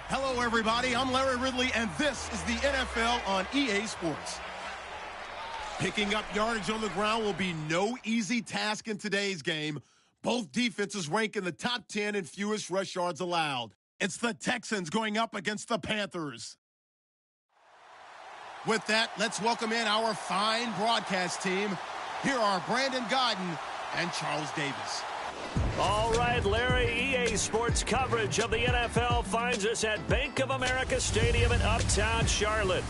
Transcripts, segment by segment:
Hello, everybody. I'm Larry Ridley, and this is the NFL on EA Sports. Picking up yardage on the ground will be no easy task in today's game. Both defenses rank in the top 10 in fewest rush yards allowed. It's the Texans going up against the Panthers. With that, let's welcome in our fine broadcast team. Here are Brandon Godden and Charles Davis. All right, Larry, EA Sports coverage of the NFL finds us at Bank of America Stadium in Uptown Charlotte.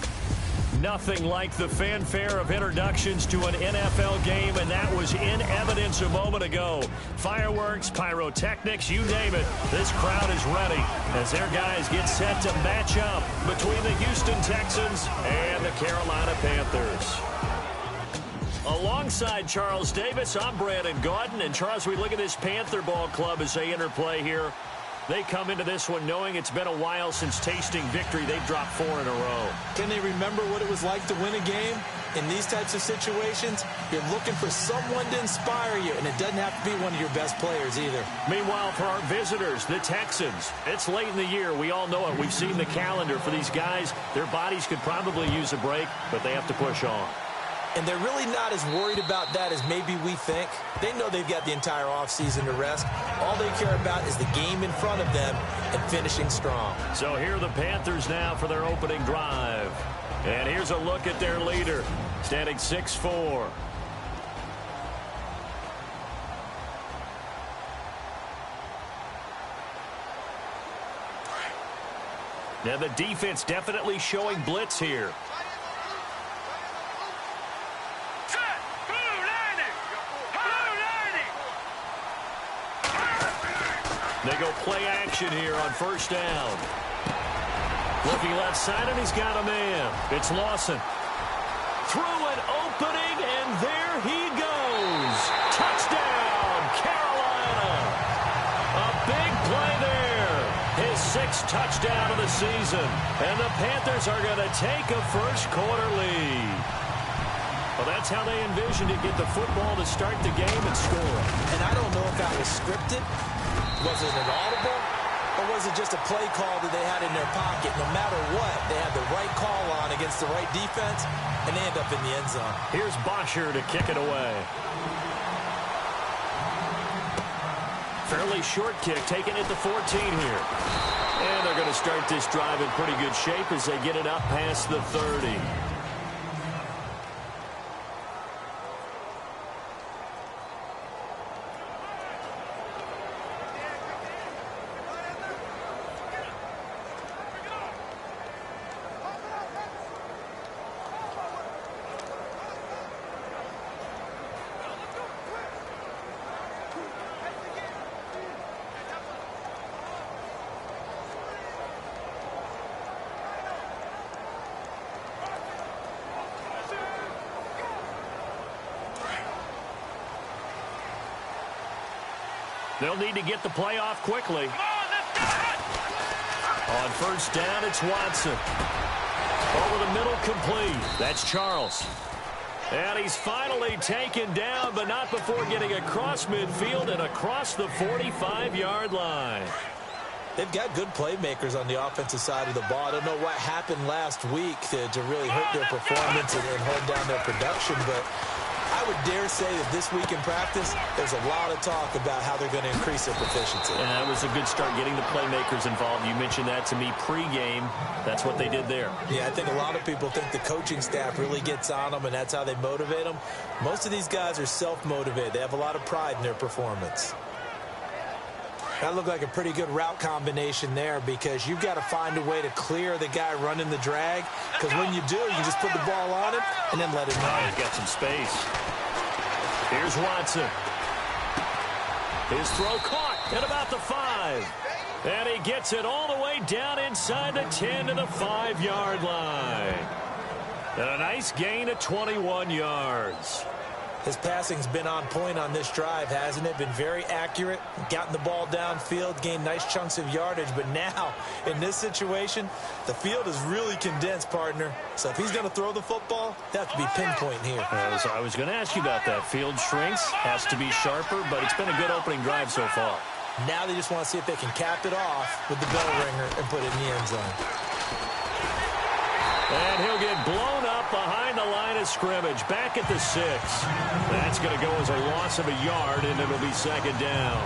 Nothing like the fanfare of introductions to an NFL game, and that was in evidence a moment ago. Fireworks, pyrotechnics, you name it. This crowd is ready as their guys get set to match up between the Houston Texans and the Carolina Panthers. Alongside Charles Davis, I'm Brandon Gaudin. And Charles, we look at this Panther ball club as they interplay here. They come into this one knowing it's been a while since tasting victory. They've dropped 4 in a row. Can they remember what it was like to win a game? In these types of situations, you're looking for someone to inspire you, and it doesn't have to be one of your best players either. Meanwhile, for our visitors, the Texans, it's late in the year. We all know it. We've seen the calendar for these guys. Their bodies could probably use a break, but they have to push on. And they're really not as worried about that as maybe we think. They know they've got the entire offseason to rest. All they care about is the game in front of them and finishing strong. So here are the Panthers now for their opening drive. And here's a look at their leader, standing 6'4". Now the defense definitely showing blitz here. They go play action here on first down. Looking left side, and he's got a man. It's Lawson. Through an opening, and there he goes. Touchdown, Carolina. A big play there. His 6th touchdown of the season. And the Panthers are going to take a first-quarter lead. Well, that's how they envisioned it. Get the football to start the game and score. And I don't know if that was scripted. Was it an audible, or was it just a play call that they had in their pocket? No matter what, they had the right call on against the right defense, and they end up in the end zone. Here's Bosher to kick it away. Fairly short kick, taken at the 14 here. And they're going to start this drive in pretty good shape as they get it up past the 30. They'll need to get the play off quickly. On first down, it's Watson. Over the middle, complete. That's Charles. And he's finally taken down, but not before getting across midfield and across the 45-yard line. They've got good playmakers on the offensive side of the ball. I don't know what happened last week to really hurt their performance and hold down their production, but I would dare say that this week in practice, there's a lot of talk about how they're going to increase their proficiency. And that was a good start, getting the playmakers involved. You mentioned that to me pregame. That's what they did there. Yeah, I think a lot of people think the coaching staff really gets on them, and that's how they motivate them. Most of these guys are self-motivated. They have a lot of pride in their performance. That looked like a pretty good route combination there, because you've got to find a way to clear the guy running the drag, because when you do, you just put the ball on him and then let him run. He's got some space. Here's Watson. His throw caught at about the 5. And he gets it all the way down inside the 10 to the 5-yard line. And a nice gain of 21 yards. His passing's been on point on this drive, hasn't it? Been very accurate, gotten the ball downfield, gained nice chunks of yardage. But now, in this situation, the field is really condensed, partner. So if he's going to throw the football, that has to be pinpoint here. I was going to ask you about that. Field shrinks, has to be sharper, but it's been a good opening drive so far. Now they just want to see if they can cap it off with the bell ringer and put it in the end zone. And he'll get blown up behind the line of scrimmage, back at the 6. That's going to go as a loss of a yard, and it'll be second down.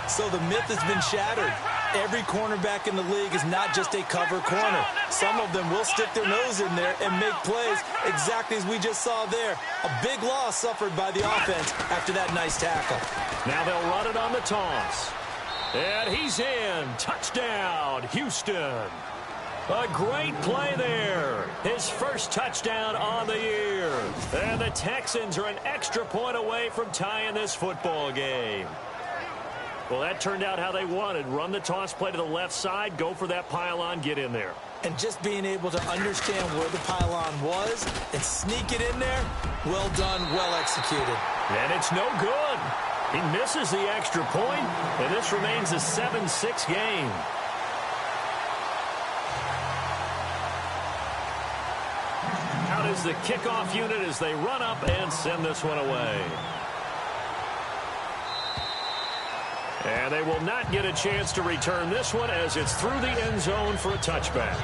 So the myth has been shattered. Every cornerback in the league is not just a cover corner. Some of them will stick their nose in there and make plays exactly as we just saw there. A big loss suffered by the offense after that nice tackle. Now they'll run it on the toss. And he's in. Touchdown, Houston. A great play there. His first touchdown on the year. And the Texans are an extra point away from tying this football game. Well, that turned out how they wanted. Run the toss play to the left side, go for that pylon, get in there. And just being able to understand where the pylon was and sneak it in there, well done, well executed. And it's no good. He misses the extra point, and this remains a 7-6 game. Out is the kickoff unit as they run up and send this one away. And they will not get a chance to return this one as it's through the end zone for a touchback.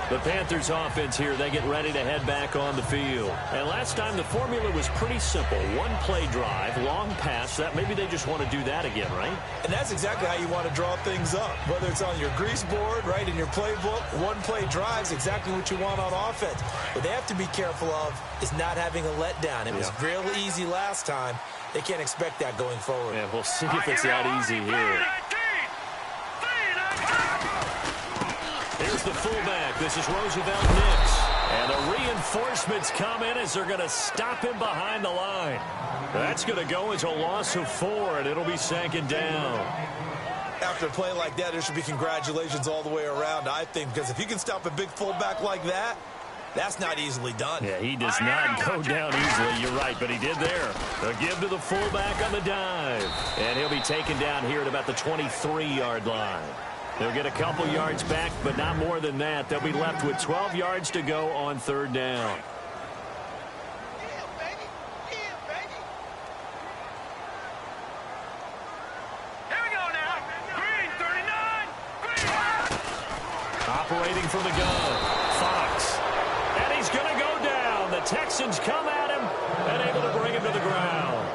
The Panthers offense here, they get ready to head back on the field. And last time the formula was pretty simple. One play drive, long pass. That maybe they just want to do that again, right? And that's exactly how you want to draw things up. Whether it's on your grease board, right, in your playbook, one play drive is exactly what you want on offense. What they have to be careful of is not having a letdown. It was real easy last time. They can't expect that going forward. Yeah, we'll see if it's that easy here. Here's the fullback. This is Roosevelt Nix. And the reinforcements come in as they're going to stop him behind the line. That's going to go as a loss of 4, and it'll be second down. After a play like that, there should be congratulations all the way around, I think, because if you can stop a big fullback like that, that's not easily done. Yeah, he does not go down easily. You're right, but he did there. A give to the fullback on the dive. And he'll be taken down here at about the 23-yard line. They'll get a couple yards back, but not more than that. They'll be left with 12 yards to go on third down. Operating from the gun, Fox. And he's going to go down. The Texans come at him and able to bring him to the ground.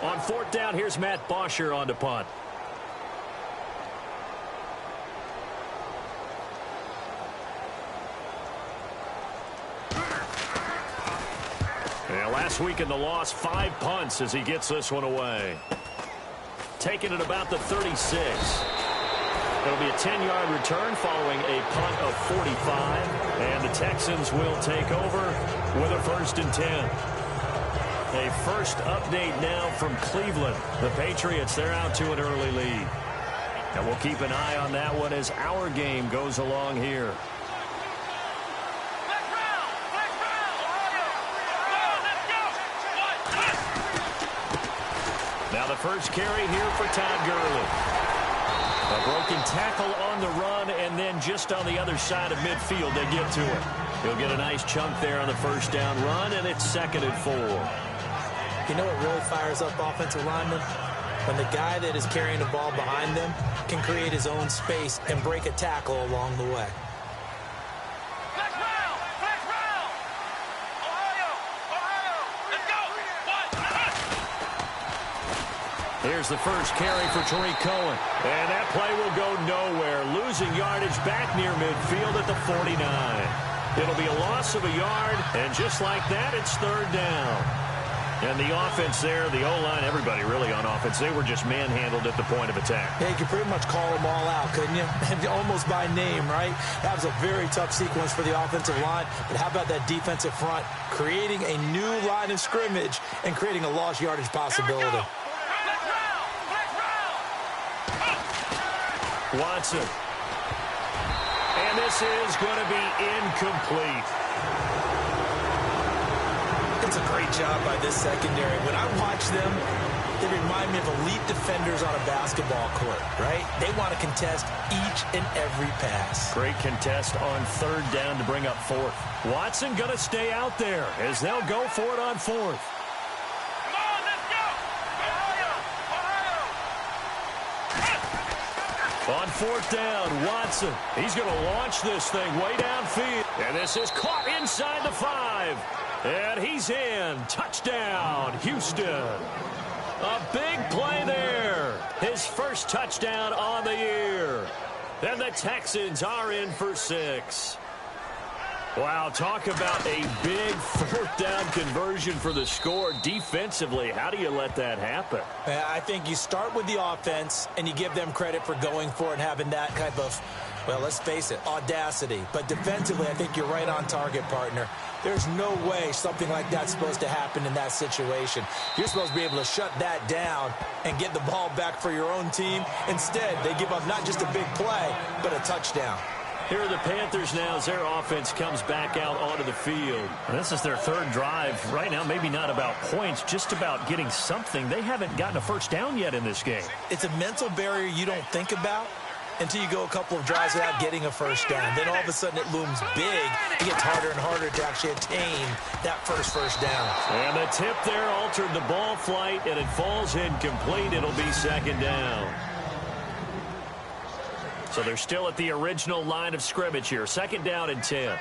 On fourth down, here's Matt Bosher on to punt. Yeah, last week in the loss, 5 punts as he gets this one away. Taking it about the 36. It'll be a 10-yard return following a punt of 45. And the Texans will take over with a 1st and 10. A first update now from Cleveland. The Patriots, they're out to an early lead. And we'll keep an eye on that one as our game goes along here. Now the first carry here for Todd Gurley. A broken tackle on the run, and then just on the other side of midfield, they get to it. He'll get a nice chunk there on the first down run, and it's 2nd and 4. You know what really fires up offensive linemen? When the guy that is carrying the ball behind them can create his own space and break a tackle along the way. Here's the first carry for Tariq Cohen. And that play will go nowhere. Losing yardage back near midfield at the 49. It'll be a loss of a yard, and just like that, it's 3rd down. And the offense there, the O-line, everybody really on offense, they were just manhandled at the point of attack. Yeah, you could pretty much call them all out, couldn't you? Almost by name, right? That was a very tough sequence for the offensive line. But how about that defensive front? Creating a new line of scrimmage and creating a lost yardage possibility. Watson. And this is going to be incomplete. It's a great job by this secondary. When I watch them, They remind me of elite defenders on a basketball court, right? They want to contest each and every pass. Great contest on third down to bring up fourth. Watson going to stay out there as they'll go for it on fourth. On fourth down, Watson. He's going to launch this thing way downfield. And this is caught inside the 5. And he's in. Touchdown, Houston. A big play there. His first touchdown on the year. And the Texans are in for 6. Wow, talk about a big fourth down conversion for the score. Defensively, how do you let that happen? I think you start with the offense, and you give them credit for going for it and having that type of, well, let's face it, audacity. But defensively, I think you're right on target, partner. There's no way something like that's supposed to happen in that situation. You're supposed to be able to shut that down and get the ball back for your own team. Instead, they give up not just a big play, but a touchdown. Here are the Panthers now as their offense comes back out onto the field. And this is their third drive. Right now, maybe not about points, just about getting something. They haven't gotten a first down yet in this game. It's a mental barrier you don't think about until you go a couple of drives without getting a first down. Then all of a sudden it looms big. It gets harder and harder to actually attain that first down. And the tip there altered the ball flight, and it falls incomplete. It'll be second down. So they're still at the original line of scrimmage here. Second down and 10.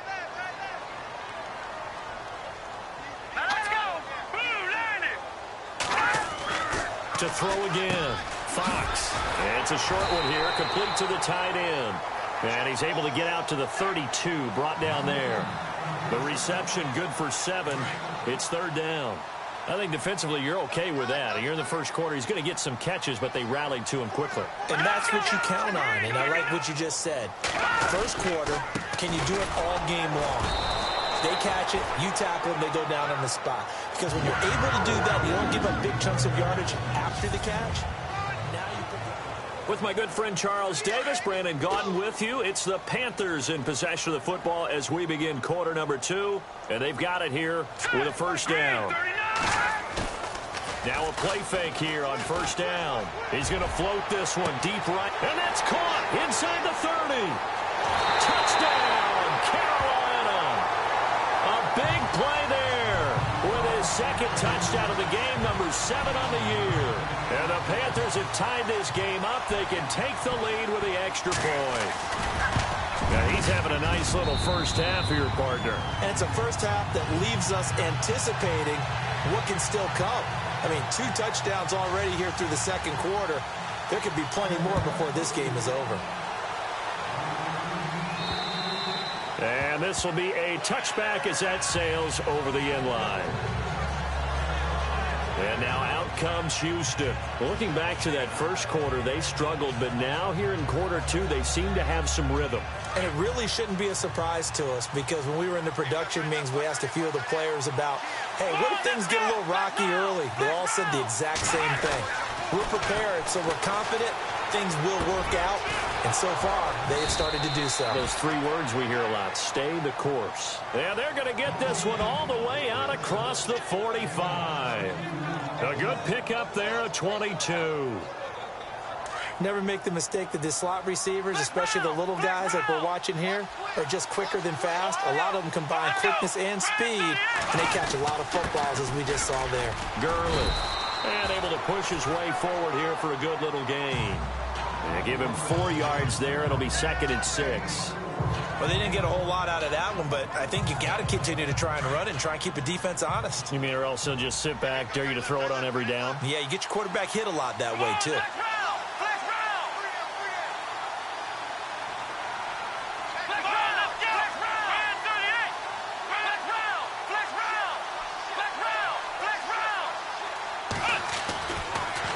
Let's go. To throw again. Fox. And it's a short one here, complete to the tight end. And he's able to get out to the 32, brought down there. The reception good for 7. It's third down. I think defensively you're okay with that. You're in the first quarter. He's going to get some catches, but they rallied to him quickly. And that's what you count on, and I like what you just said. First quarter, can you do it all game long? They catch it, you tackle them, they go down on the spot. Because when you're able to do that, you don't give up big chunks of yardage after the catch. With my good friend Charles Davis, Brandon Gaudin with you. It's the Panthers in possession of the football as we begin quarter number 2. And they've got it here with a first down. Now a play fake here on first down. He's going to float this one deep right. And that's caught inside the 30. Touchdown, Carolina. A big play there with his second touchdown of the game, number 7 on the year. And the Panthers have tied this game up. They can take the lead with the extra point. Now he's having a nice little first half here, partner. And it's a first half that leaves us anticipating what can still come. I mean, 2 touchdowns already here through the second quarter. There could be plenty more before this game is over. And this will be a touchback as that sails over the end line. And now out comes Houston. Looking back to that first quarter, they struggled, but now here in quarter 2, they seem to have some rhythm. And it really shouldn't be a surprise to us because when we were in the production meetings, we asked a few of the players about, hey, what if things get a little rocky early? They all said the exact same thing. We're prepared, so we're confident things will work out. And so far, they have started to do so. Those 3 words we hear a lot, stay the course. Yeah, they're going to get this one all the way out across the 45. A good pickup there at 22. Never make the mistake that the slot receivers, especially the little guys like we're watching here, are just quicker than fast. A lot of them combine quickness and speed, and they catch a lot of footballs, as we just saw there. Gurley, and able to push his way forward here for a good little gain. And give him 4 yards there. It'll be second and 6. Well, they didn't get a whole lot out of that one, but I think you got to continue to try and run it and try and keep the defense honest. You mean or else they'll just sit back, dare you to throw it on every down? Yeah, you get your quarterback hit a lot that way, too.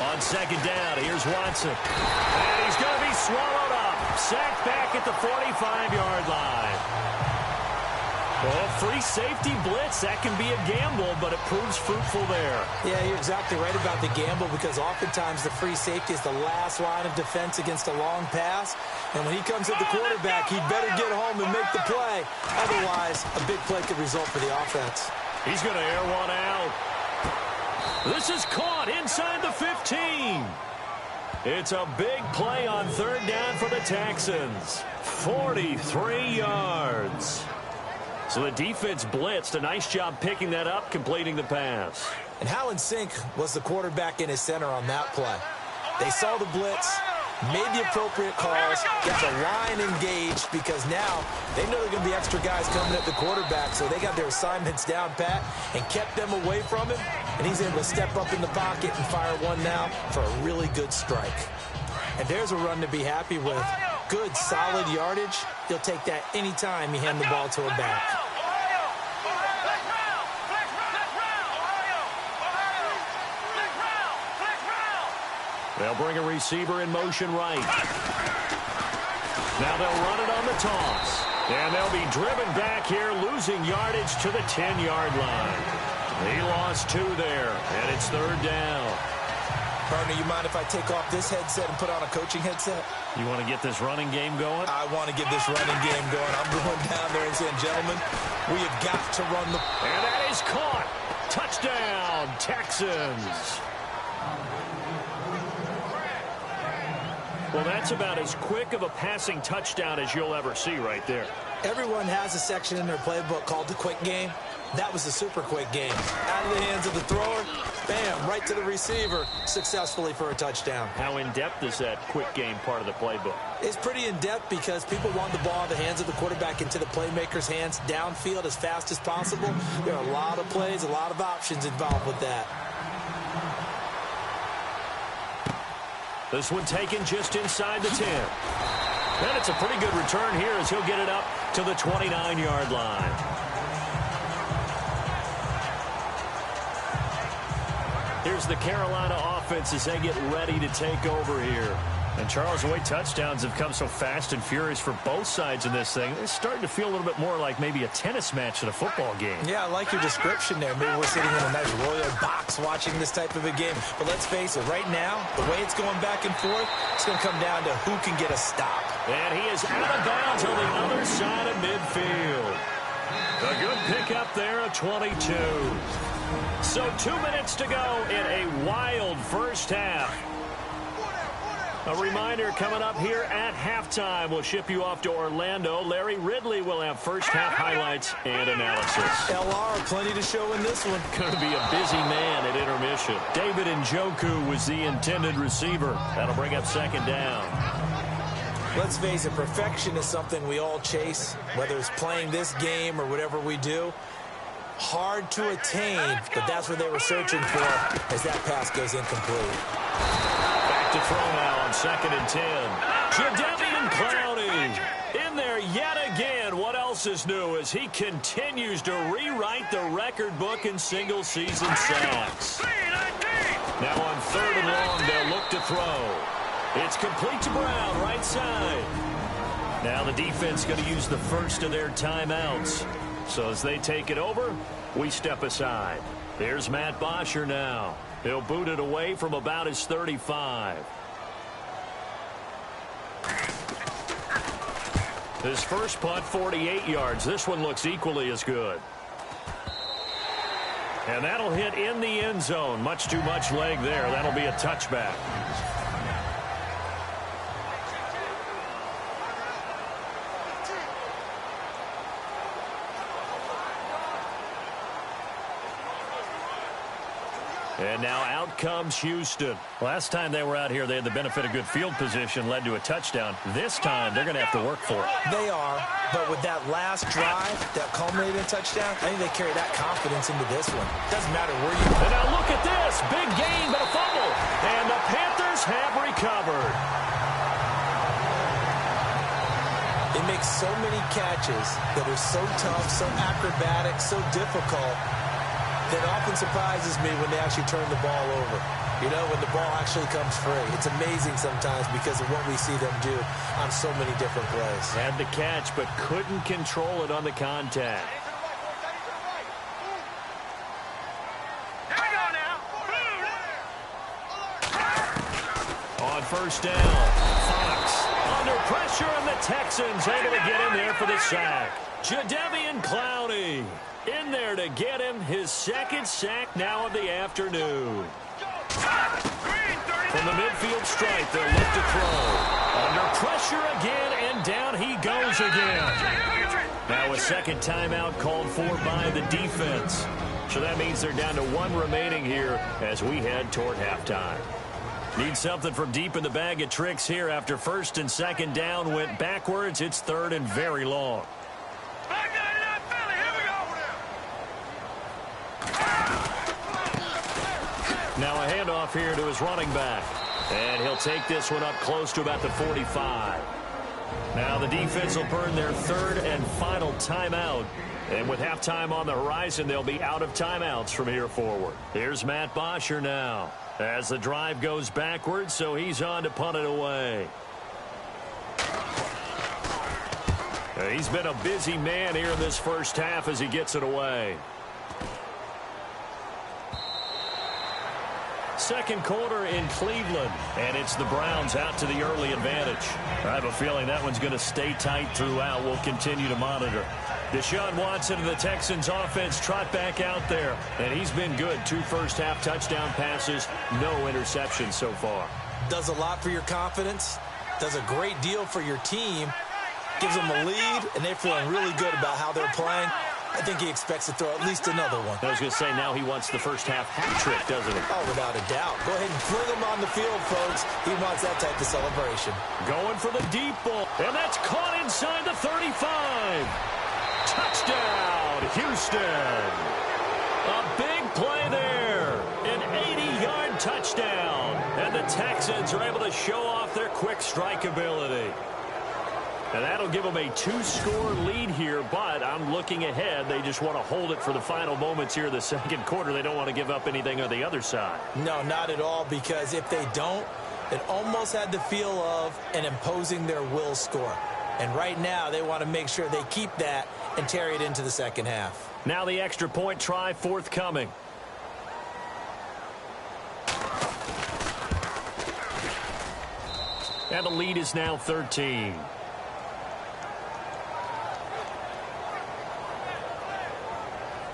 On second down, here's Watson. And he's going to be swallowed up. Sacked back at the 45-yard line. Well, free safety blitz, that can be a gamble, but it proves fruitful there. Yeah, you're exactly right about the gamble because oftentimes the free safety is the last line of defense against a long pass. And when he comes at the quarterback, he'd better get home and make the play. Otherwise, a big play could result for the offense. He's going to air one out. This is caught inside the 15. It's a big play on third down for the Texans. 43 yards. So the defense blitzed. A nice job picking that up, completing the pass. And how in sync was the quarterback in his center on that play? They saw the blitz, made the appropriate calls, got the line engaged, because now they know there are going to be extra guys coming at the quarterback, so they got their assignments down pat and kept them away from him, and he's able to step up in the pocket and fire one now for a really good strike. And there's a run to be happy with. Good, solid yardage. He'll take that anytime you hand the ball to a back. They'll bring a receiver in motion right. Now they'll run it on the toss. And they'll be driven back here, losing yardage to the 10-yard line. He lost 2 there, and it's third down. Partner, you mind if I take off this headset and put on a coaching headset? You want to get this running game going? I want to get this running game going. I'm going down there and saying, gentlemen, we have got to run the... And that is caught. Touchdown, Texans. Well, that's about as quick of a passing touchdown as you'll ever see right there. Everyone has a section in their playbook called the quick game. That was the super quick game. Out of the hands of the thrower, bam, right to the receiver, successfully for a touchdown. How in-depth is that quick game part of the playbook? It's pretty in-depth because people want the ball in the hands of the quarterback into the playmaker's hands downfield as fast as possible. There are a lot of plays, a lot of options involved with that. This one taken just inside the 10. And it's a pretty good return here as he'll get it up to the 29-yard line. Here's the Carolina offense as they get ready to take over here. And Charles, the way touchdowns have come so fast and furious for both sides in this thing, it's starting to feel a little bit more like maybe a tennis match at a football game. Yeah, I like your description there. Maybe we're sitting in a nice royal box watching this type of a game. But let's face it, right now, the way it's going back and forth, it's going to come down to who can get a stop. And he is out of bounds on the other side of midfield. A good pickup there at 22. So 2 minutes to go in a wild first half. A reminder coming up here at halftime. We'll ship you off to Orlando. Larry Ridley will have first half highlights and analysis. LR, plenty to show in this one. Going to be a busy man at intermission. David Njoku was the intended receiver. That'll bring up second down. Let's face it, perfection is something we all chase, whether it's playing this game or whatever we do. Hard to attain, but that's what they were searching for as that pass goes incomplete. Back to throw now on 2nd and 10. Jadeveon Clowney in there yet again. What else is new as he continues to rewrite the record book in single-season sacks. Now on 3rd and long, they'll look to throw. It's complete to Brown, right side. Now the defense going to use the first of their timeouts. So as they take it over, we step aside. There's Matt Bosher now. He'll boot it away from about his 35. His first punt, 48 yards. This one looks equally as good. And that'll hit in the end zone. Much too much leg there. That'll be a touchback. And now out comes Houston. Last time they were out here, they had the benefit of good field position, led to a touchdown. This time, they're going to have to work for it. They are, but with that last drive that culminated in a touchdown, I think they carry that confidence into this one. Doesn't matter where you are. And now look at this. Big gain, but a fumble. And the Panthers have recovered. They make so many catches that are so tough, so acrobatic, so difficult. That often surprises me when they actually turn the ball over. You know, when the ball actually comes free. It's amazing sometimes because of what we see them do on so many different plays. Had the catch, but couldn't control it on the contact. Here we go now. On first down, Fox under pressure, and the Texans able to get in there for the sack. Jadeveon Clowney. In there to get him, his second sack now of the afternoon. From the midfield stripe, they'll look to throw. Under pressure again, and down he goes again. Now a second timeout called for by the defense. So that means they're down to one remaining here as we head toward halftime. Need something from deep in the bag of tricks here after first and second down went backwards. It's third and very long. Now a handoff here to his running back. And he'll take this one up close to about the 45. Now the defense will burn their third and final timeout. And with halftime on the horizon, they'll be out of timeouts from here forward. Here's Matt Bosher now as the drive goes backwards, so he's on to punt it away. He's been a busy man here in this first half as he gets it away. Second quarter in Cleveland, and it's the Browns out to the early advantage. I have a feeling that one's going to stay tight throughout. We'll continue to monitor. Deshaun Watson of the Texans offense trot back out there, and he's been good. 2 first-half touchdown passes, no interceptions so far. Does a lot for your confidence, does a great deal for your team, gives them a lead, and they're feeling really good about how they're playing. I think he expects to throw at least another one. I was going to say, now he wants the first-half hat trick, doesn't he? Oh, without a doubt. Go ahead and fling him on the field, folks. He wants that type of celebration. Going for the deep ball, and that's caught inside the 35. Touchdown, Houston. A big play there. An 80-yard touchdown. And the Texans are able to show off their quick strike ability. And that'll give them a 2-score lead here, but I'm looking ahead. They just want to hold it for the final moments here in the second quarter. They don't want to give up anything on the other side. No, not at all, because if they don't, it almost had the feel of an imposing their will score. And right now, they want to make sure they keep that and carry it into the second half. Now the extra point try forthcoming. And the lead is now 13.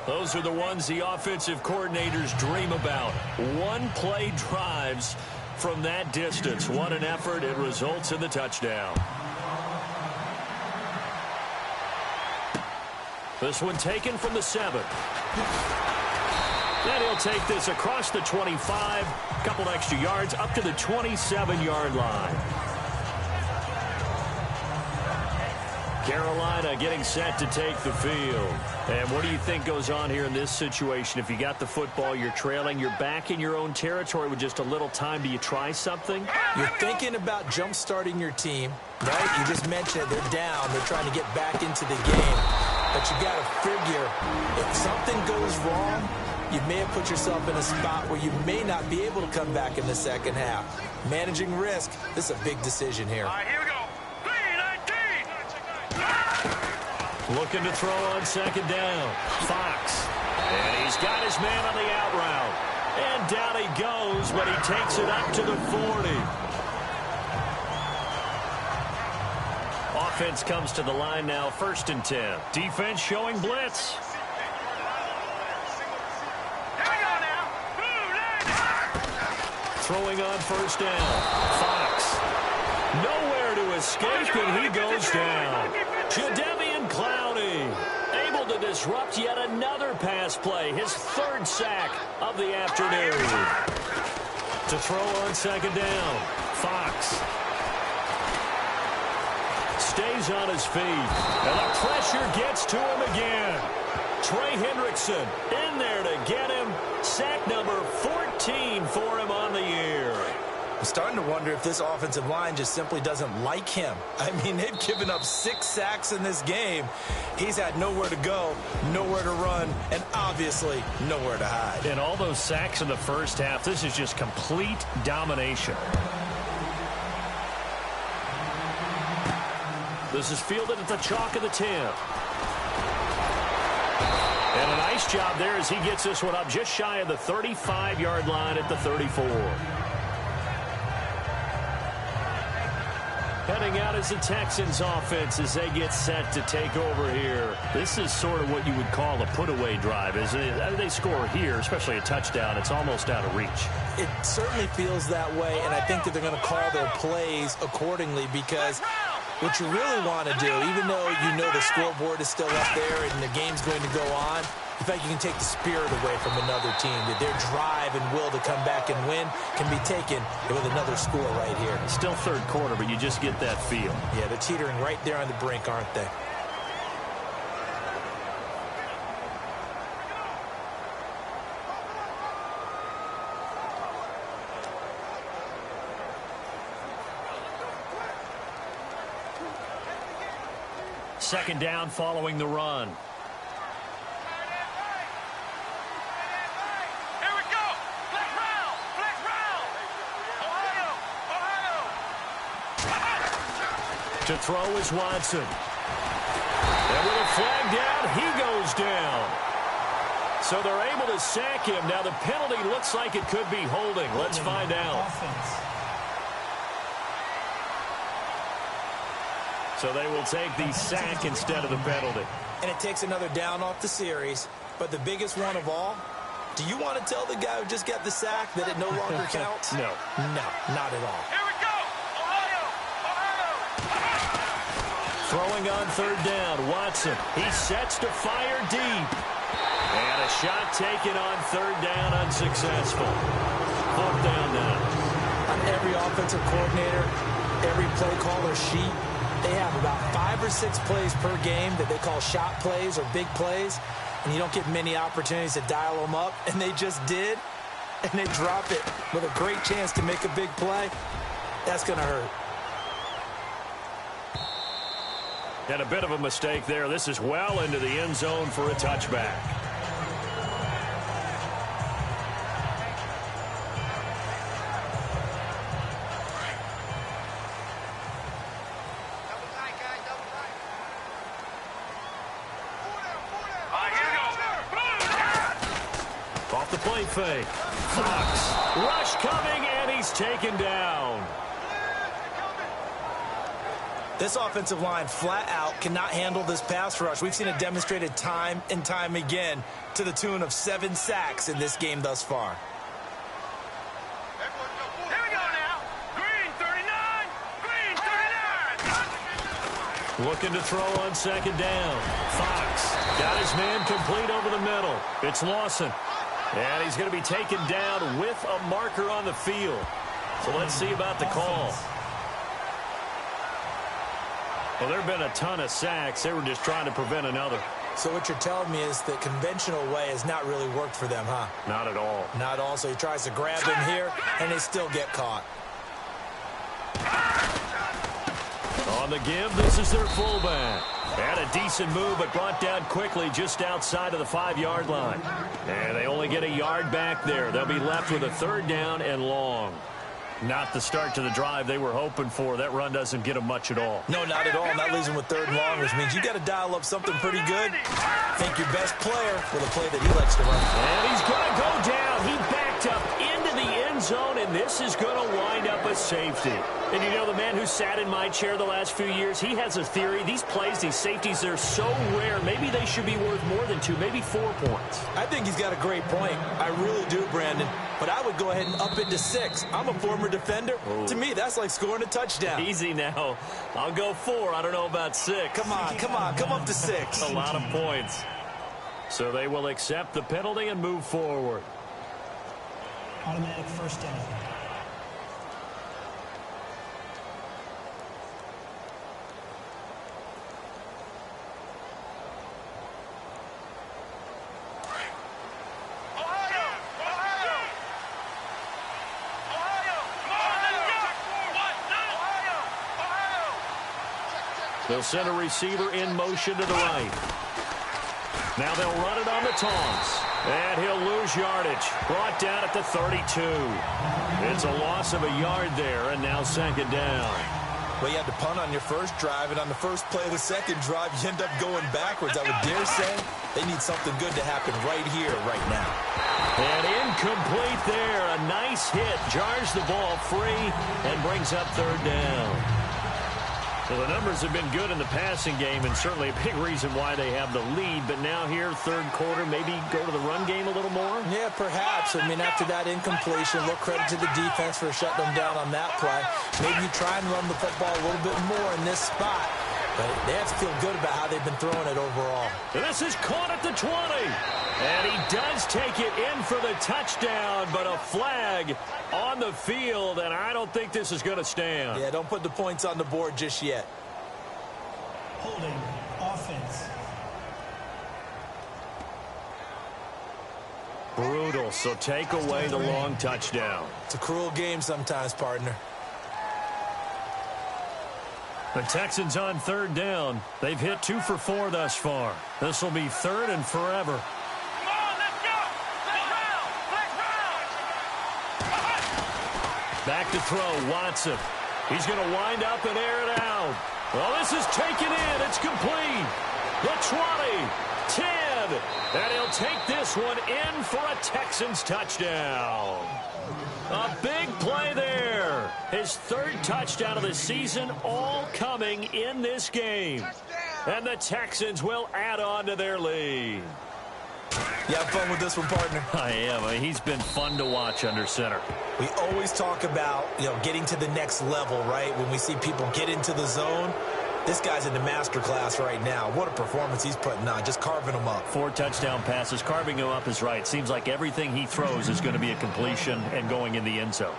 Those are the ones the offensive coordinators dream about. One-play drives from that distance. What an effort. It results in the touchdown. This one taken from the 7. And he'll take this across the 25. A couple extra yards up to the 27-yard line. Carolina getting set to take the field. And what do you think goes on here in this situation? If you got the football, you're trailing, you're back in your own territory with just a little time. Do you try something? You're thinking about jump-starting your team, right? You just mentioned it. They're down. They're trying to get back into the game. But you got to figure, if something goes wrong, you may have put yourself in a spot where you may not be able to come back in the second half. Managing risk, this is a big decision here. All right, here we go. Looking to throw on second down. Fox. And he's got his man on the out route. And down he goes, but he takes it up to the 40. Offense comes to the line now, 1st and 10. Defense showing blitz. Throwing on first down. Fox. Nowhere to escape, and he goes down. Jadeveon Clowney able to disrupt yet another pass play. His 3rd sack of the afternoon. To throw on second down. Fox. Stays on his feet. And the pressure gets to him again. Trey Hendrickson in there to get him. Sack number 14 for him on the year. I'm starting to wonder if this offensive line just simply doesn't like him. I mean, they've given up 6 sacks in this game. He's had nowhere to go, nowhere to run, and obviously nowhere to hide. And all those sacks in the first half, this is just complete domination. This is fielded at the chalk of the 10. And a nice job there as he gets this one up just shy of the 35-yard line at the 34. Heading out is the Texans offense as they get set to take over here. This is sort of what you would call a put-away drive, isn't it? They score here, especially a touchdown. It's almost out of reach. It certainly feels that way, and I think that they're going to call their plays accordingly because what you really want to do, even though you know the scoreboard is still up there and the game's going to go on, in fact, you can take the spirit away from another team. That their drive and will to come back and win can be taken with another score right here. Still third quarter, but you just get that feel. Yeah, they're teetering right there on the brink, aren't they? Second down following the run. To throw is Watson. And with a flag down, he goes down. So they're able to sack him. Now the penalty looks like it could be holding. Let's find out. So they will take the sack instead of the penalty. And it takes another down off the series. But the biggest one of all, do you want to tell the guy who just got the sack that it no longer counts? No. No, not at all. Throwing on third down, Watson. He sets to fire deep. And a shot taken on third down, unsuccessful. Fourth down now. On every offensive coordinator, every play caller sheet, they have about 5 or 6 plays per game that they call shot plays or big plays. And you don't get many opportunities to dial them up. And they just did. And they drop it with a great chance to make a big play. That's going to hurt. And a bit of a mistake there. This is well into the end zone for a touchback. Off the play fake. Fox. Rush coming, and he's taken down. This offensive line flat out cannot handle this pass rush. We've seen it demonstrated time and time again to the tune of 7 sacks in this game thus far. Here we go now. Green 39. Green 39. Looking to throw on second down. Fox got his man complete over the middle. It's Lawson. And he's going to be taken down with a marker on the field. So let's see about the call. Well, there have been a ton of sacks. They were just trying to prevent another. So what you're telling me is the conventional way has not really worked for them, huh? Not at all. Not at all. So he tries to grab him here, and they still get caught. On the give, this is their fullback. Had a decent move, but brought down quickly just outside of the 5-yard line. And they only get a yard back there. They'll be left with a third down and long. Not the start to the drive they were hoping for. That run doesn't get them much at all. No, not at all. And that leaves them with third and long, which means you got to dial up something pretty good. Think your best player with a play that he likes to run. And he's going to go down. He backed up into the end zone, and this is going to wind up a safety. And you know, the man who sat in my chair the last few years, he has a theory. These plays, these safeties, they're so rare. Maybe they should be worth more than 2, maybe 4 points. I think he's got a great point. I really do, Brandon. But I would go ahead and up it to 6. I'm a former defender. Ooh. To me, that's like scoring a touchdown. Easy now. I'll go 4. I don't know about 6. Come on, come on. Come up to 6. A lot of points. So they will accept the penalty and move forward. Automatic first down. They'll send a receiver in motion to the right. Now they'll run it on the toss. And he'll lose yardage. Brought down at the 32. It's a loss of a yard there, and now second down. Well, you had to punt on your first drive, and on the first play of the second drive, you end up going backwards. I would dare say they need something good to happen right here, right now. And incomplete there. A nice hit. Jars the ball free and brings up third down. So the numbers have been good in the passing game, and certainly a big reason why they have the lead. But now here, third quarter, maybe go to the run game a little more? Yeah, perhaps. I mean, after that incompletion, a little credit to the defense for shutting them down on that play. Maybe you try and run the football a little bit more in this spot. But they have to feel good about how they've been throwing it overall. And this is caught at the 20. And he does take it in for the touchdown, but a flag on the field, and I don't think this is going to stand. Yeah, don't put the points on the board just yet. Holding offense. Brutal, so take away the long touchdown. It's a cruel game sometimes, partner. The Texans on third down. They've hit 2 for 4 thus far. This will be third and forever. Come on, let's go. Let's round. Back to throw, Watson. He's going to wind up and air it out. Well, this is taken in. It's complete. The 20, 10, and he'll take this one in for a Texans touchdown. A big play there. His third touchdown of the season, all coming in this game. And the Texans will add on to their lead. You have fun with this one, partner? I am. He's been fun to watch under center. We always talk about, getting to the next level, right? When we see people get into the zone, this guy's in the master class right now. What a performance he's putting on, just carving them up. 4 touchdown passes. Carving him up is right. Seems like everything he throws is going to be a completion and going in the end zone.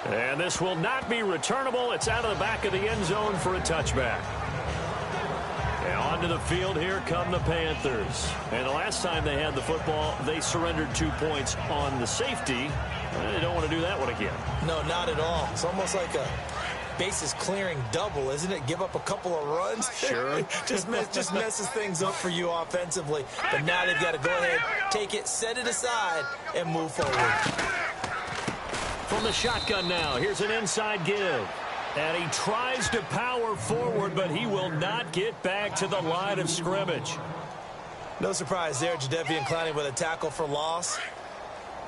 And this will not be returnable. It's out of the back of the end zone for a touchback. And onto the field, here come the Panthers. And the last time they had the football, they surrendered 2 points on the safety. They don't want to do that one again. No, not at all. It's almost like a bases clearing double, isn't it? Give up a couple of runs. Sure. just messes things up for you offensively. But now they've got to go ahead, take it, set it aside, and move forward. From the shotgun now, here's an inside give. And he tries to power forward, but he will not get back to the line of scrimmage. No surprise there, Jadeveon Clowney with a tackle for loss.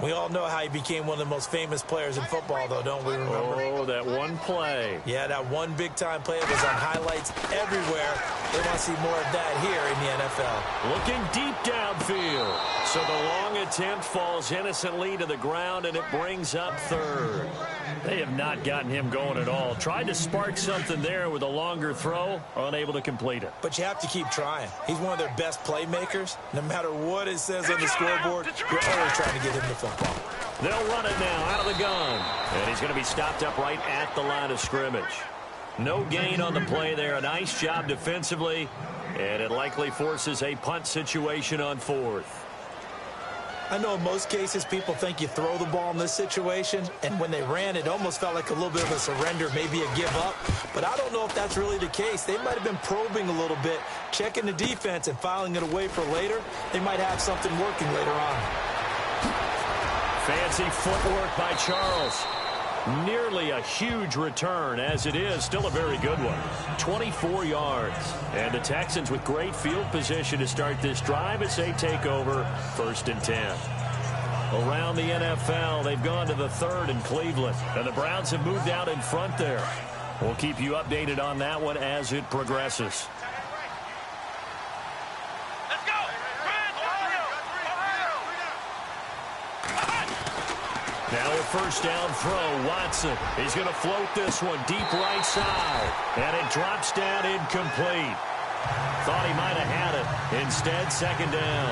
We all know how he became one of the most famous players in football, though, don't we remember? Oh, that one play. Yeah, that one big-time play was on highlights everywhere. They want to see more of that here in the NFL. Looking deep downfield. So the long attempt falls innocently to the ground, and it brings up third. They have not gotten him going at all. Tried to spark something there with a longer throw, unable to complete it. But you have to keep trying. He's one of their best playmakers. No matter what it says on the scoreboard, you're always trying to get him the football. They'll run it now out of the gun. And he's going to be stopped up right at the line of scrimmage. No gain on the play there. A nice job defensively. And it likely forces a punt situation on fourth. I know in most cases people think you throw the ball in this situation, and when they ran, it almost felt like a little bit of a surrender, maybe a give up. But I don't know if that's really the case. They might have been probing a little bit, checking the defense and filing it away for later. They might have something working later on. Fancy footwork by Charles. Nearly a huge return, as it is still a very good one. 24 yards. And the Texans with great field position to start this drive as they take over 1st and 10. Around the NFL, they've gone to the 3rd in Cleveland. And the Browns have moved out in front there. We'll keep you updated on that one as it progresses. Now a first down throw, Watson. He's going to float this one deep right side. And it drops down incomplete. Thought he might have had it. Instead, 2nd down.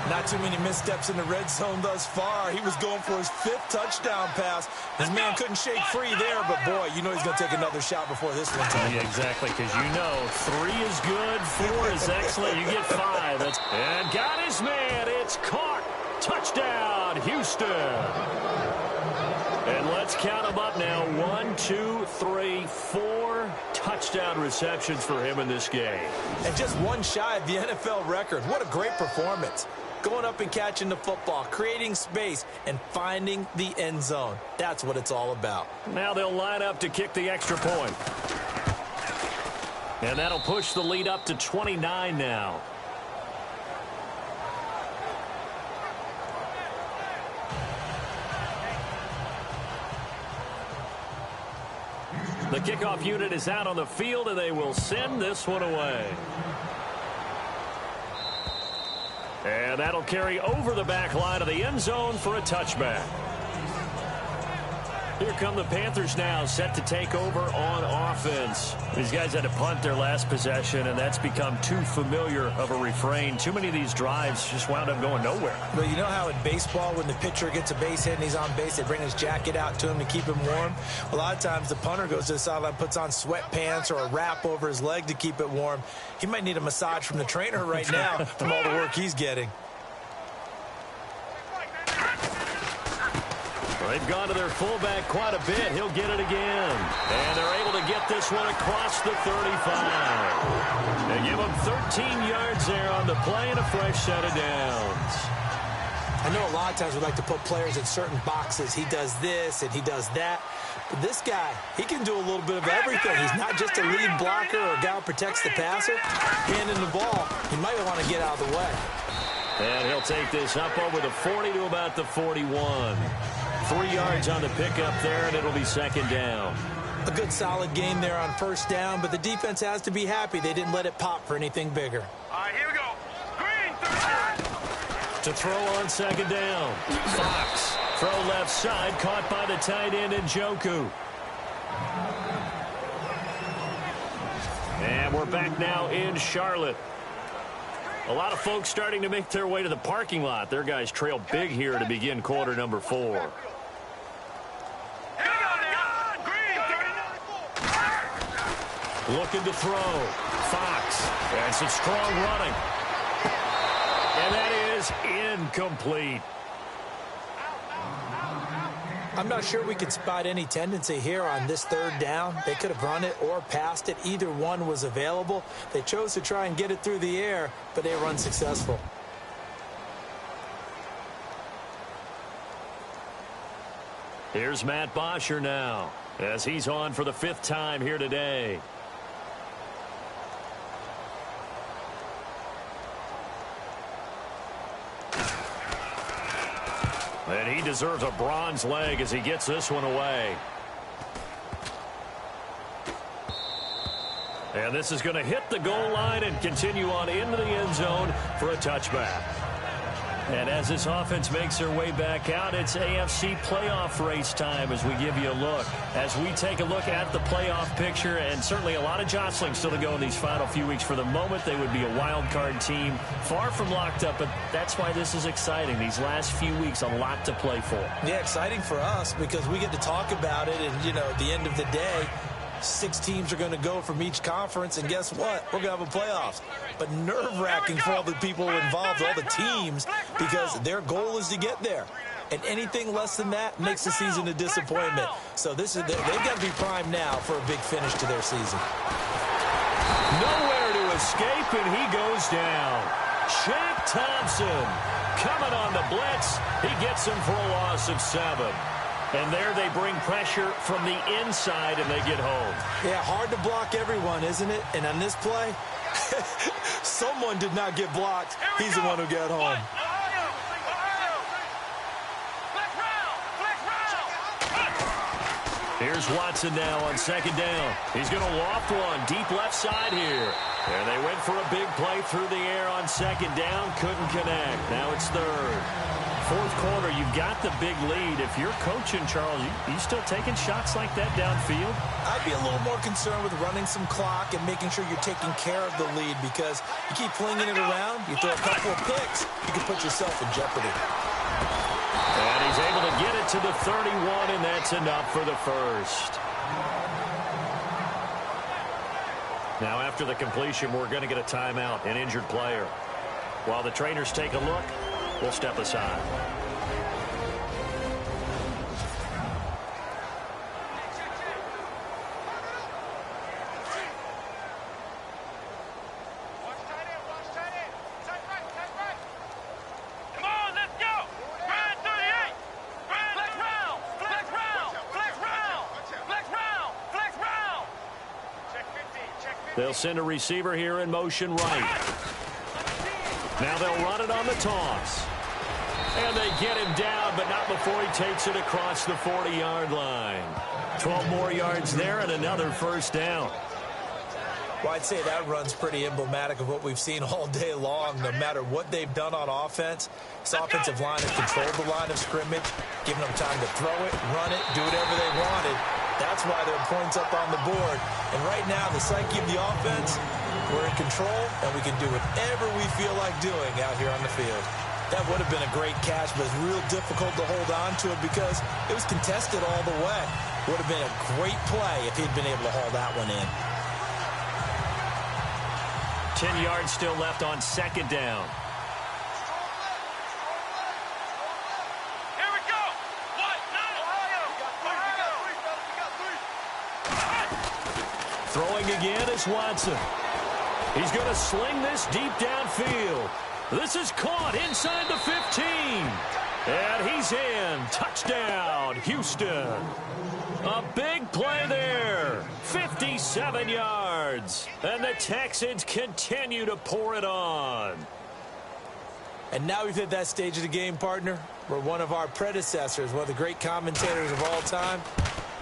Not too many missteps in the red zone thus far. He was going for his 5th touchdown pass. His man couldn't shake free there, but boy, you know he's going to take another shot before this one. Yeah, exactly, because you know 3 is good, 4 is excellent. You get 5. And got his man. It's caught. Touchdown, Houston. And let's count them up now. 1, 2, 3, 4 touchdown receptions for him in this game. And just one shy of the NFL record. What a great performance. Going up and catching the football, creating space, and finding the end zone. That's what it's all about. Now they'll line up to kick the extra point. And that'll push the lead up to 29 now. The kickoff unit is out on the field, and they will send this one away. And that'll carry over the back line of the end zone for a touchback. Here come the Panthers now, set to take over on offense. These guys had to punt their last possession, and that's become too familiar of a refrain. Too many of these drives just wound up going nowhere. Well, you know how in baseball, when the pitcher gets a base hit and he's on base, they bring his jacket out to him to keep him warm? A lot of times the punter goes to the sideline, puts on sweatpants or a wrap over his leg to keep it warm. He might need a massage from the trainer right now from all the work he's getting. They've gone to their fullback quite a bit. He'll get it again. And they're able to get this one across the 35. They give him 13 yards there on the play and a fresh set of downs. I know a lot of times we like to put players in certain boxes. He does this and he does that. But this guy, he can do a little bit of everything. He's not just a lead blocker or a guy who protects the passer. Handing the ball, he might want to get out of the way. And he'll take this up over the 40 to about the 41. 3 yards on the pickup there, and it'll be second down. A good solid game there on first down, but the defense has to be happy they didn't let it pop for anything bigger. All right, here we go. Green, 30. To throw on second down. Fox. Throw left side, caught by the tight end Njoku. And we're back now in Charlotte. A lot of folks starting to make their way to the parking lot. Their guys trail big here to begin quarter number 4. Looking to throw. Fox. And some strong running. And that is incomplete. I'm not sure we can spot any tendency here on this third down. They could have run it or passed it. Either one was available. They chose to try and get it through the air, but they were unsuccessful. Here's Matt Bosher now, as he's on for the 5th time here today. And he deserves a bronze leg as he gets this one away. And this is going to hit the goal line and continue on into the end zone for a touchback. And as this offense makes their way back out, it's AFC playoff race time as we give you a look. As we take a look at the playoff picture, and certainly a lot of jostling still to go in these final few weeks. For the moment, they would be a wild card team, far from locked up, but that's why this is exciting. These last few weeks, a lot to play for. Yeah, exciting for us because we get to talk about it, and, you know, at the end of the day, 6 teams are going to go from each conference, and guess what? We're going to have a playoffs. But nerve-wracking for all the people involved, all the teams, because their goal is to get there. And anything less than that makes the season a disappointment. So they've got to be primed now for a big finish to their season. Nowhere to escape, and he goes down. Shaq Thompson coming on the blitz. He gets him for a loss of 7. And there they bring pressure from the inside, and they get home. Yeah, hard to block everyone, isn't it? And on this play, someone did not get blocked. He's the one who got home. Here's Watson now on second down. He's going to loft one deep left side here. And they went for a big play through the air on second down. Couldn't connect. Now it's third. Fourth quarter, you've got the big lead. If you're coaching, Charles, you still taking shots like that downfield? I'd be a little more concerned with running some clock and making sure you're taking care of the lead, because you keep flinging it around, you throw a couple of picks, you can put yourself in jeopardy. And he's able to get it to the 31, and that's enough for the first. Now, after the completion, we're going to get a timeout, an injured player. While the trainers take a look, we'll step aside. Come on, let's go. Grind 38. Flex round. Flex round. Flex round. Flex round. Flex round. Check 15. Check 15. They'll send a receiver here in motion right. Now they'll run it on the toss. And they get him down, but not before he takes it across the 40-yard line. 12 more yards there and another first down. Well, I'd say that run's pretty emblematic of what we've seen all day long. No matter what they've done on offense, this offensive line has controlled the line of scrimmage, giving them time to throw it, run it, do whatever they wanted. That's why there are points up on the board. And right now, the psyche of the offense, we're in control, and we can do whatever we feel like doing out here on the field. That would have been a great catch, but it's real difficult to hold on to it because it was contested all the way. Would have been a great play if he'd been able to haul that one in. 10 yards still left on second down. Here we go. What? No. Throwing again is Watson. He's going to sling this deep downfield. This is caught inside the 15. And he's in. Touchdown, Houston. A big play there. 57 yards. And the Texans continue to pour it on. And now we've hit that stage of the game, partner, where one of our predecessors, one of the great commentators of all time,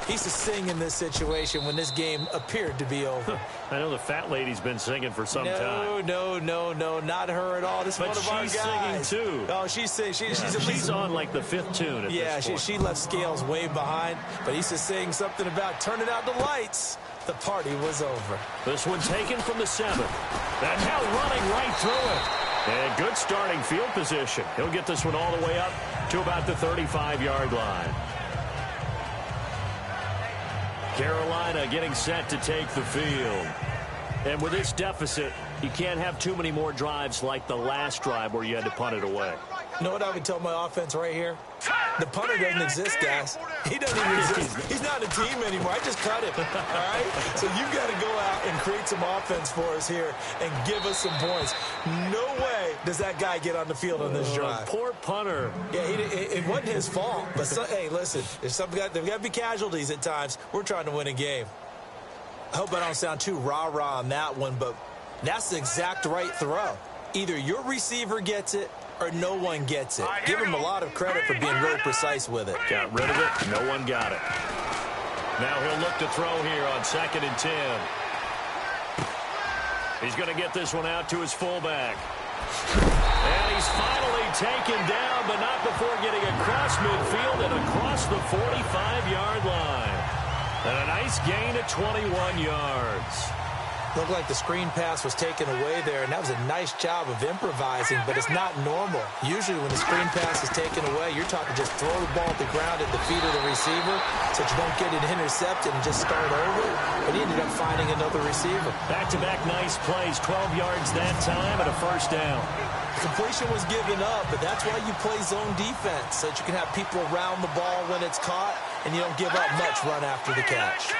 he used to sing in this situation when this game appeared to be over. I know the fat lady's been singing for some time. No, not her at all. This is one of our guys. But she's singing too. Oh, she's singing. She's on like the 5th tune at this point. She left Scales way behind, but he used to sing something about turning out the lights. The party was over. This one taken from the 7th. And now running right through it. And good starting field position. He'll get this one all the way up to about the 35-yard line. Carolina getting set to take the field. And with this deficit, you can't have too many more drives like the last drive where you had to punt it away. You know what I would tell my offense right here? The punter doesn't exist, guys. He doesn't even exist. He's not a team anymore. I just cut him, all right? So you've got to go out and create some offense for us here and give us some points. No way does that guy get on the field on this drive. Poor punter. Yeah, it wasn't his fault. But, hey, listen, there's got to be casualties at times. We're trying to win a game. I hope I don't sound too rah-rah on that one, but that's the exact right throw. Either your receiver gets it or no one gets it. Give him a lot of credit for being really precise with it. Got rid of it. No one got it. Now he'll look to throw here on 2nd and 10. He's going to get this one out to his fullback. And he's finally taken down, but not before getting across midfield and across the 45-yard line. And a nice gain of 21 yards. Looked like the screen pass was taken away there, and that was a nice job of improvising, but it's not normal. Usually when the screen pass is taken away, you're talking just throw the ball at the ground at the feet of the receiver so that you don't get it intercepted and just start over. But he ended up finding another receiver. Back-to-back nice plays, 12 yards that time and a first down. Completion was given up, but that's why you play zone defense, so that you can have people around the ball when it's caught, and you don't give up much run after the catch.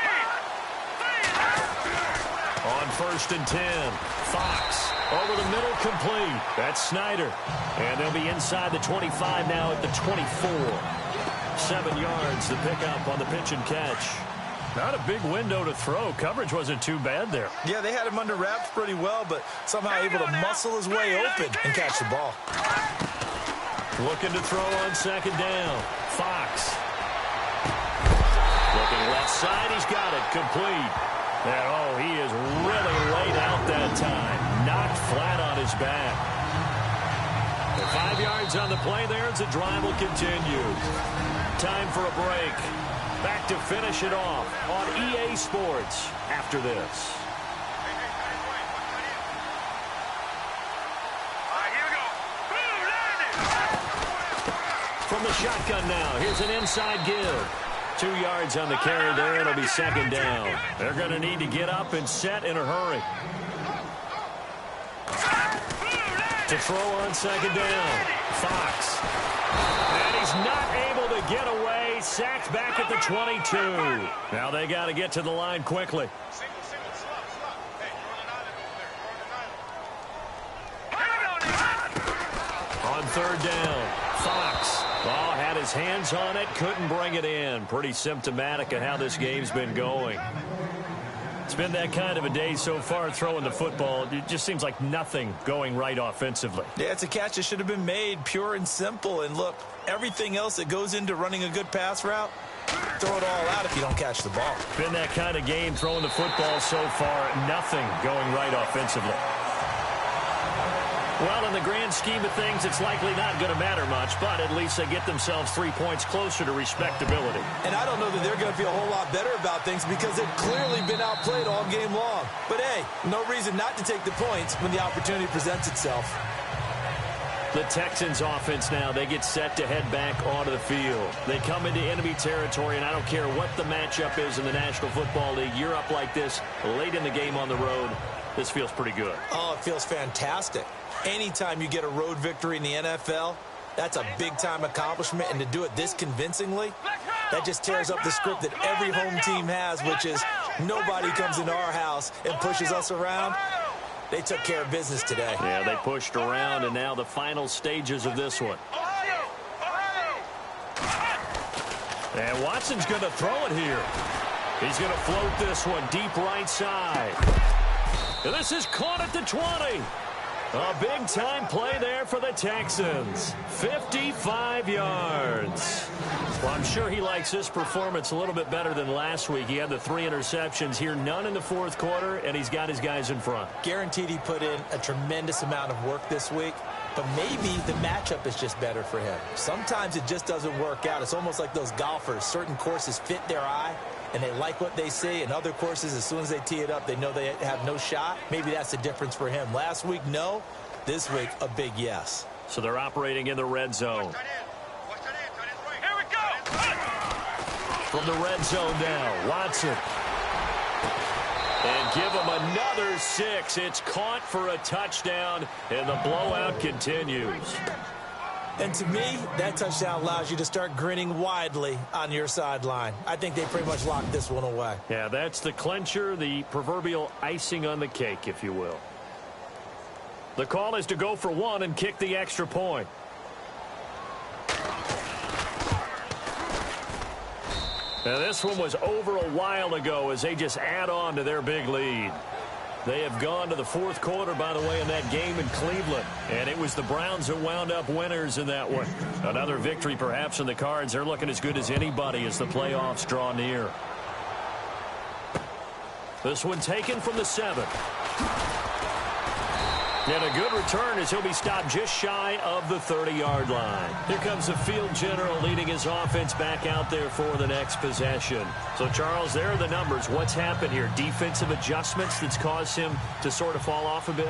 On 1st and 10, Fox over the middle, complete. That's Snyder. And they'll be inside the 25 now at the 24. 7 yards to pick up on the pitch and catch. Not a big window to throw. Coverage wasn't too bad there. Yeah, they had him under wraps pretty well, but somehow able to muscle his way open and catch the ball. Looking to throw on 2nd down. Fox. Looking left side. He's got it. Complete. And, he is really laid out that time. Knocked flat on his back. And 5 yards on the play there as the drive will continue. Time for a break. Back to finish it off on EA Sports after this. From the shotgun now, here's an inside give. 2 yards on the carry there. It'll be 2nd down. They're going to need to get up and set in a hurry. To throw on 2nd down. Fox. And he's not able to get away. Sacked back at the 22. Now they got to get to the line quickly. On 3rd down, Fox. Had his hands on it, couldn't bring it in. Pretty symptomatic of how this game's been going. It's been that kind of a day so far throwing the football. It just seems like nothing going right offensively. Yeah, it's a catch that should have been made, pure and simple. And look, everything else that goes into running a good pass route, throw it all out if you don't catch the ball. Been that kind of game throwing the football so far. Nothing going right offensively. Well, in the grand scheme of things, it's likely not going to matter much, but at least they get themselves 3 points closer to respectability. And I don't know that they're going to feel a whole lot better about things because they've clearly been outplayed all game long. But, hey, no reason not to take the points when the opportunity presents itself. The Texans offense now, they get set to head back onto the field. They come into enemy territory, and I don't care what the matchup is in the National Football League. You're up like this late in the game on the road. This feels pretty good. Oh, it feels fantastic. Anytime you get a road victory in the NFL, that's a big-time accomplishment, and to do it this convincingly, that just tears up the script that every home team has, which is nobody comes into our house and pushes us around. They took care of business today. Yeah, they pushed around, and now the final stages of this one. And Watson's going to throw it here. He's going to float this one deep right side. And this is caught at the 20. A big-time play there for the Texans. 55 yards. Well, I'm sure he likes this performance a little bit better than last week. He had the 3 interceptions here, none in the fourth quarter, and he's got his guys in front. Guaranteed he put in a tremendous amount of work this week, but maybe the matchup is just better for him. Sometimes it just doesn't work out. It's almost like those golfers. Certain courses fit their eye, and they like what they see. And other courses, as soon as they tee it up, they know they have no shot. Maybe that's the difference for him. Last week, no. This week, a big yes. So they're operating in the red zone. Here we go. From the red zone now, Watson. And give him another 6. It's caught for a touchdown, and the blowout continues. And to me, that touchdown allows you to start grinning widely on your sideline. I think they pretty much locked this one away. Yeah, that's the clincher, the proverbial icing on the cake, if you will. The call is to go for 1 and kick the extra point. Now, this one was over a while ago as they just add on to their big lead. They have gone to the fourth quarter, by the way, in that game in Cleveland. And it was the Browns that wound up winners in that one. Another victory perhaps in the cards. They're looking as good as anybody as the playoffs draw near. This one taken from the 7. And a good return as he'll be stopped just shy of the 30-yard line. Here comes the field general leading his offense back out there for the next possession. So, Charles, there are the numbers. What's happened here? Defensive adjustments that's caused him to sort of fall off a bit?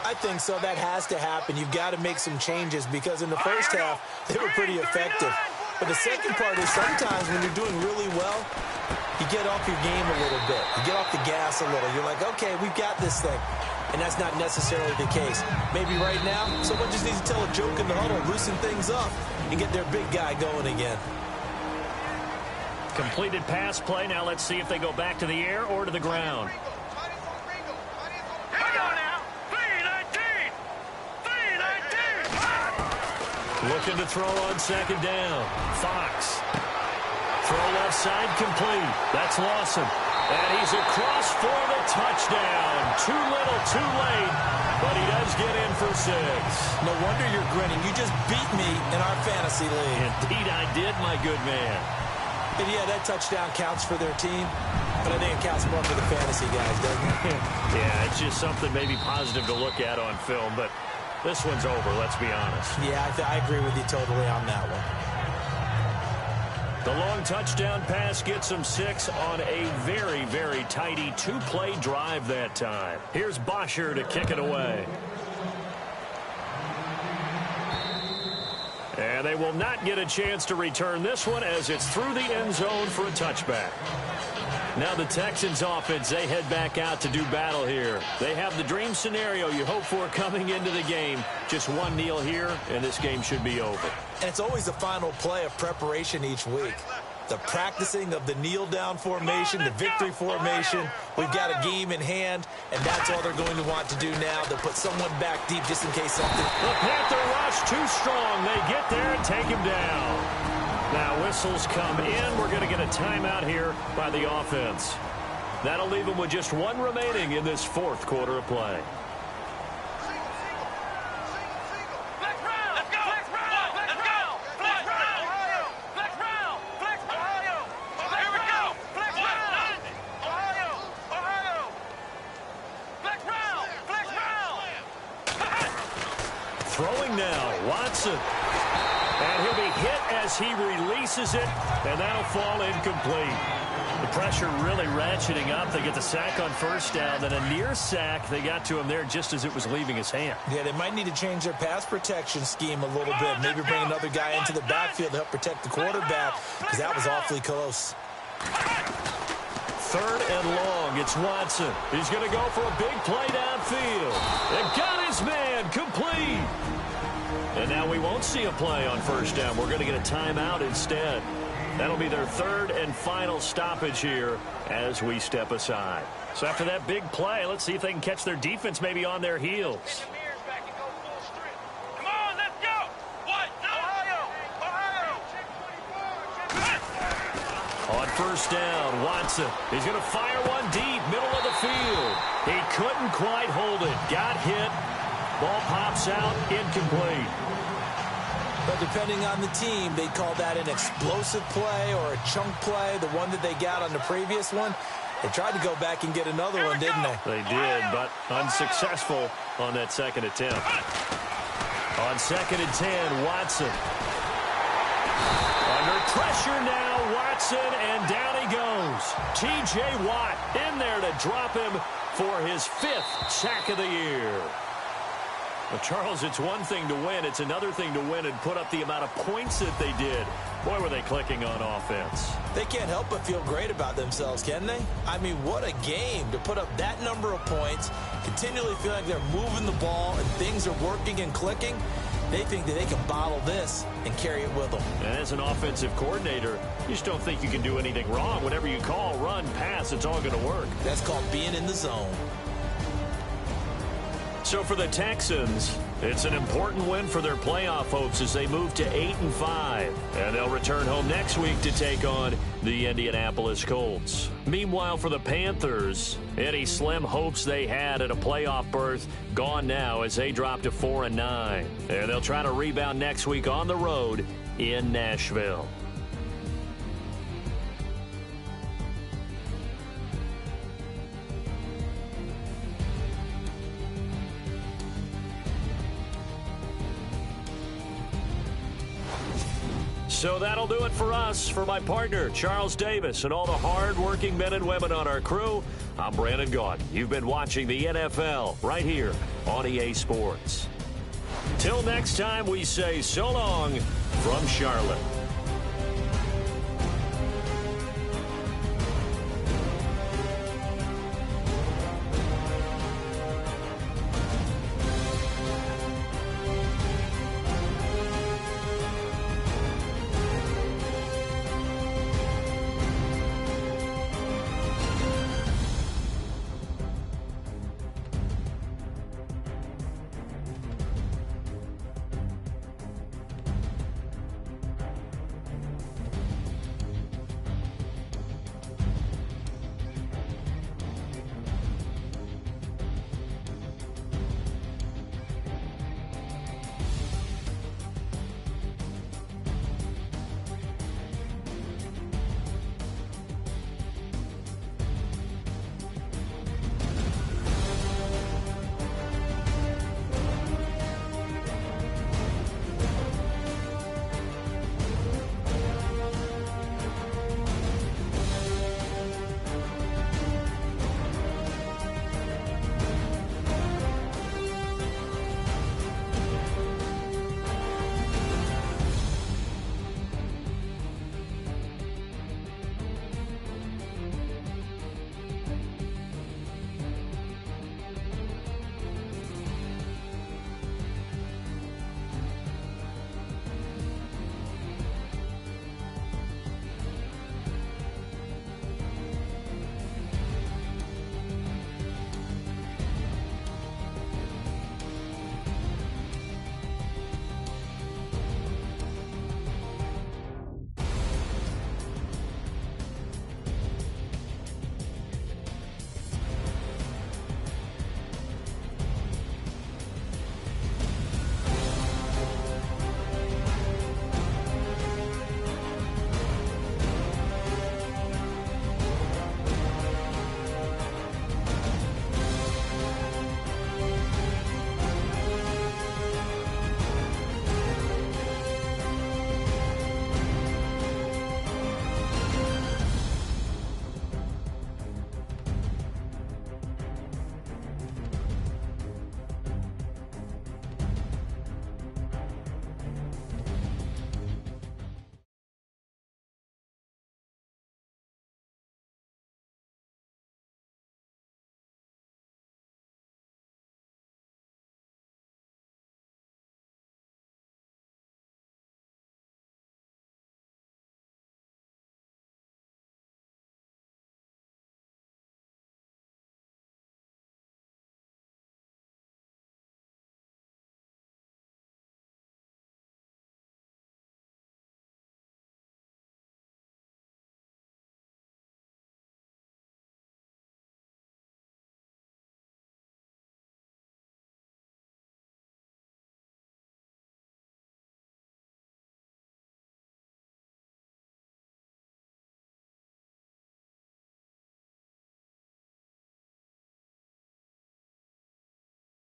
I think so. That has to happen. You've got to make some changes because in the first half, they were pretty effective. But the second part is sometimes when you're doing really well, you get off your game a little bit. You get off the gas a little. You're like, okay, we've got this thing. And that's not necessarily the case. Maybe right now, someone just needs to tell a joke in the huddle, loosen things up, and get their big guy going again. Completed pass play. Now let's see if they go back to the air or to the ground. Hang on now. 319. 319. Looking to throw on second down. Fox. Throw left side complete. That's Lawson. And he's across for the touchdown. Too little, too late, but he does get in for 6. No wonder you're grinning. You just beat me in our fantasy league. Indeed I did, my good man. And yeah, that touchdown counts for their team, but I think it counts more for the fantasy guys, doesn't it? Yeah, it's just something maybe positive to look at on film, but this one's over, let's be honest. Yeah, I agree with you totally on that one. The long touchdown pass gets him 6 on a very, very tidy 2-play drive that time. Here's Bosher to kick it away. And they will not get a chance to return this one as it's through the end zone for a touchback. Now the Texans offense, they head back out to do battle here. They have the dream scenario you hope for coming into the game. Just one kneel here, and this game should be over. And it's always the final play of preparation each week. The practicing of the kneel-down formation, the victory formation. We've got a game in hand, and that's all they're going to want to do now. They'll put someone back deep just in case something. The Panther rush too strong. They get there and take him down. Now whistles come in. We're going to get a timeout here by the offense. That'll leave them with just one remaining in this fourth quarter of play. Throwing now, Watson. And he'll be hit as he releases it, and that'll fall incomplete. The pressure really ratcheting up. They get the sack on first down, then a near sack. They got to him there just as it was leaving his hand. Yeah, they might need to change their pass protection scheme a little bit. Maybe bring another guy into the backfield to help protect the quarterback, because that was awfully close. Third and long, it's Watson. He's going to go for a big play downfield. And got his man complete. And now we won't see a play on first down. We're going to get a timeout instead. That'll be their third and final stoppage here as we step aside. So after that big play, let's see if they can catch their defense maybe on their heels. Come on, let's go! On first down, Watson. He's going to fire one deep, middle of the field. He couldn't quite hold it. Got hit. Ball pops out, incomplete. But depending on the team, they'd call that an explosive play or a chunk play, the one that they got on the previous one. They tried to go back and get another one, didn't they? They did, but unsuccessful on that second attempt. On 2nd and 10, Watson. Under pressure now, Watson, and down he goes. T.J. Watt in there to drop him for his 5th sack of the year. Well, Charles, it's one thing to win. It's another thing to win and put up the amount of points that they did. Boy, were they clicking on offense. They can't help but feel great about themselves, can they? I mean, what a game to put up that number of points, continually feel like they're moving the ball and things are working and clicking. They think that they can bottle this and carry it with them. And as an offensive coordinator, you just don't think you can do anything wrong. Whatever you call, run, pass, it's all going to work. That's called being in the zone. So for the Texans, it's an important win for their playoff hopes as they move to 8-5. And they'll return home next week to take on the Indianapolis Colts. Meanwhile, for the Panthers, any slim hopes they had at a playoff berth gone now as they drop to 4-9. And they'll try to rebound next week on the road in Nashville. So that'll do it for us. For my partner, Charles Davis, and all the hard-working men and women on our crew, I'm Brandon Gaudin. You've been watching the NFL right here on EA Sports. Till next time, we say so long from Charlotte.